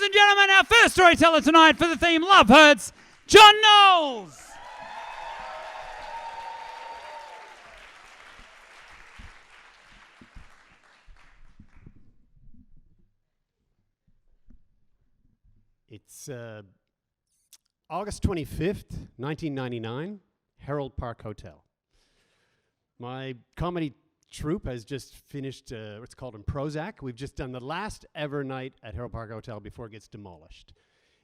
and gentlemen, our first storyteller tonight for the theme Love Hurts, John Knowles. It's August 25th, 1999, Herald Park Hotel. My comedy troupe has just finished what's called in Prozac. We've just done the last ever night at Herald Park Hotel before it gets demolished.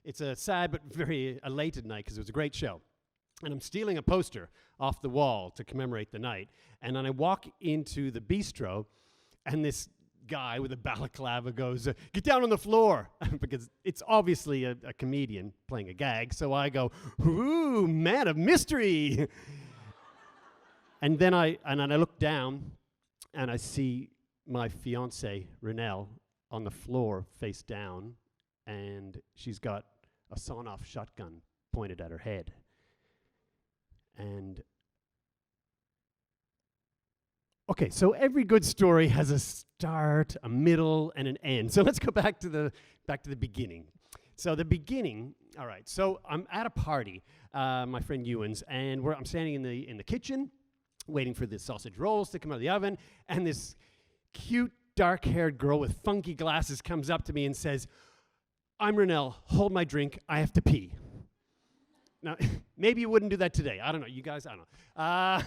It's a sad but very elated night because it was a great show. And I'm stealing a poster off the wall to commemorate the night. And then I walk into the bistro, and this guy with a balaclava goes, "Get down on the floor," because it's obviously a comedian playing a gag. So I go, "Ooh, man of mystery." And then I look down, and I see my fiancée, Renelle, on the floor face down, and she's got a sawn-off shotgun pointed at her head. And okay, so every good story has a start, a middle, and an end. So let's go back to the beginning. So the beginning, all right. So I'm at a party, my friend Ewan's, and I'm standing in the kitchen, waiting for the sausage rolls to come out of the oven, and this cute, dark-haired girl with funky glasses comes up to me and says, "I'm Renelle. Hold my drink. I have to pee." Now, maybe you wouldn't do that today. I don't know. You guys, I don't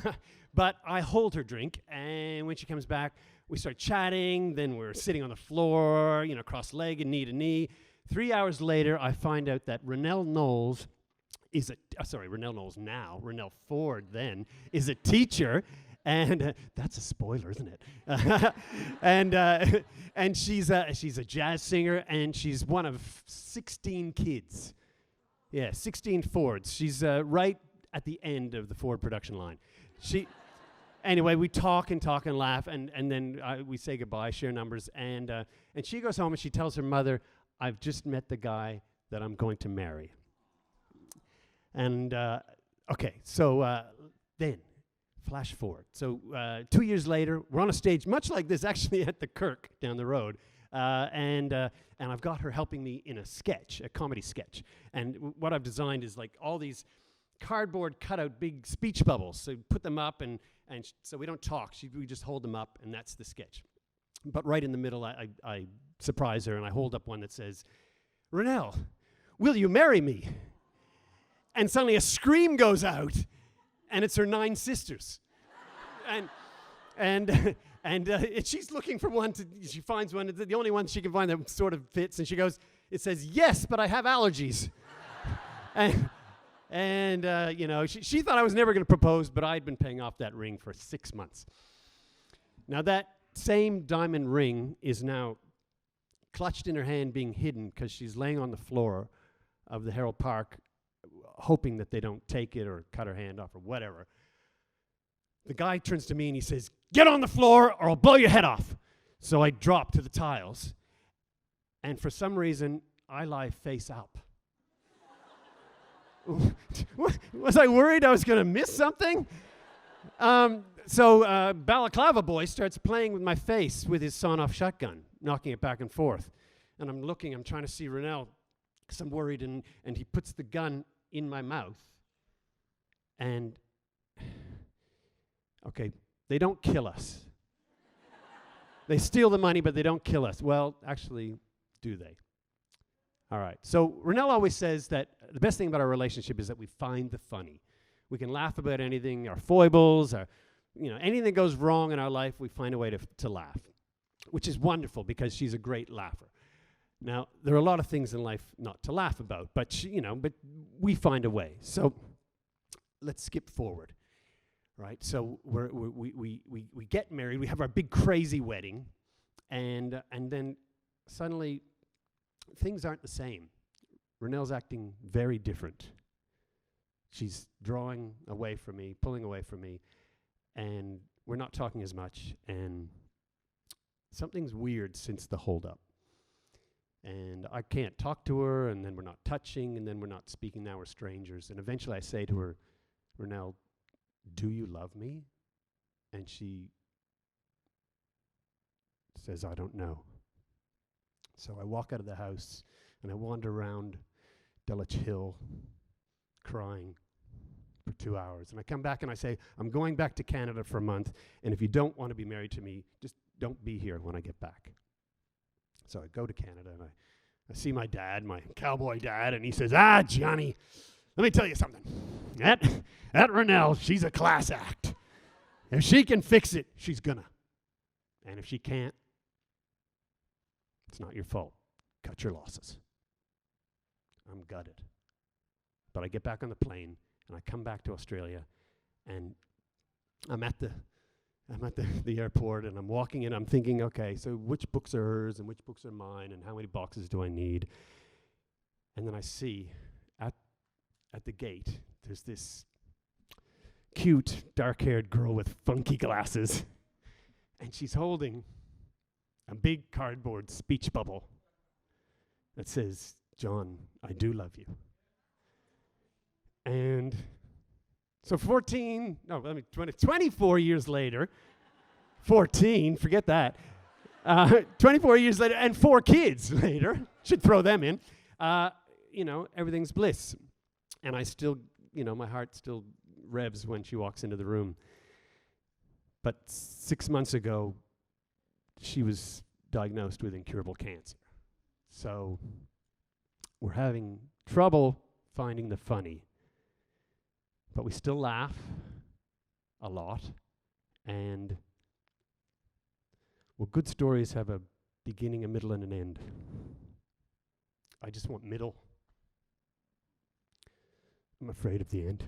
know. But I hold her drink, and when she comes back, we start chatting. Then we're sitting on the floor, cross-legged, knee to knee. 3 hours later, I find out that Renelle Knowles is Renelle Knowles now, Renelle Ford then, is a teacher. And that's a spoiler, isn't it? And she's a jazz singer, and she's one of 16 kids. Yeah, 16 Fords. She's right at the end of the Ford production line. Anyway, we talk and laugh, and then we say goodbye, share numbers, and she goes home and she tells her mother, "I've just met the guy that I'm going to marry." And okay, so then flash forward. So 2 years later, we're on a stage much like this, actually at the Kirk down the road. And I've got her helping me in a comedy sketch. And what I've designed is like all these cardboard cutout big speech bubbles. So put them up, and so we don't talk. We just hold them up, and that's the sketch. But right in the middle, I surprise her, and I hold up one that says, "Renelle, will you marry me?" And suddenly a scream goes out, and it's her 9 sisters. And she's looking for one. She finds one. It's the only one she can find that sort of fits. And she goes, it says, "Yes, but I have allergies." She thought I was never going to propose, but I'd been paying off that ring for 6 months. Now that same diamond ring is now clutched in her hand, being hidden because she's laying on the floor of the Herald Park, hoping that they don't take it or cut her hand off or whatever. The guy turns to me and he says, "Get on the floor or I'll blow your head off." So I drop to the tiles, and for some reason, I lie face up. Was I worried I was going to miss something? So Balaclava Boy starts playing with my face with his sawn-off shotgun, knocking it back and forth. And I'm trying to see Renelle because I'm worried, and he puts the gun in my mouth. And okay, they don't kill us. They steal the money, but they don't kill us. Well, actually, do they? All right. So Renelle always says that the best thing about our relationship is that we find the funny. We can laugh about anything, our foibles, anything that goes wrong in our life, we find a way to laugh, which is wonderful because she's a great laugher. Now, there are a lot of things in life not to laugh about, but but we find a way. So let's skip forward. Right, so we get married. We have our big crazy wedding, and then suddenly things aren't the same. Renelle's acting very different. She's drawing away from me, pulling away from me, and we're not talking as much. And something's weird since the holdup. And I can't talk to her, and then we're not touching, and then we're not speaking. Now we're strangers. And eventually I say to her, "Renelle, do you love me?" And she says, "I don't know." So I walk out of the house, And I wander around Dulwich Hill crying for 2 hours. And I come back and I say, I'm going back to Canada for a month, and if you don't want to be married to me, just don't be here when I get back. So I go to Canada, and I see my dad, my cowboy dad, and he says, Johnny, let me tell you something. That Renelle, she's a class act. If she can fix it, she's gonna. And if she can't, it's not your fault. Cut your losses. I'm gutted. But I get back on the plane, and I come back to Australia, and I'm at the airport, and I'm walking in, I'm thinking, okay, so which books are hers and which books are mine, and how many boxes do I need? And then I see at the gate, there's this cute, dark-haired girl with funky glasses, and she's holding a big cardboard speech bubble that says, John, I do love you. And so 24 years later, 14, forget that, 24 years later, and 4 kids later, should throw them in, everything's bliss. And I still, my heart still revs when she walks into the room. But 6 months ago, she was diagnosed with incurable cancer. So we're having trouble finding the funny. But we still laugh a lot. And, well, good stories have a beginning, a middle, and an end. I just want middle. I'm afraid of the end.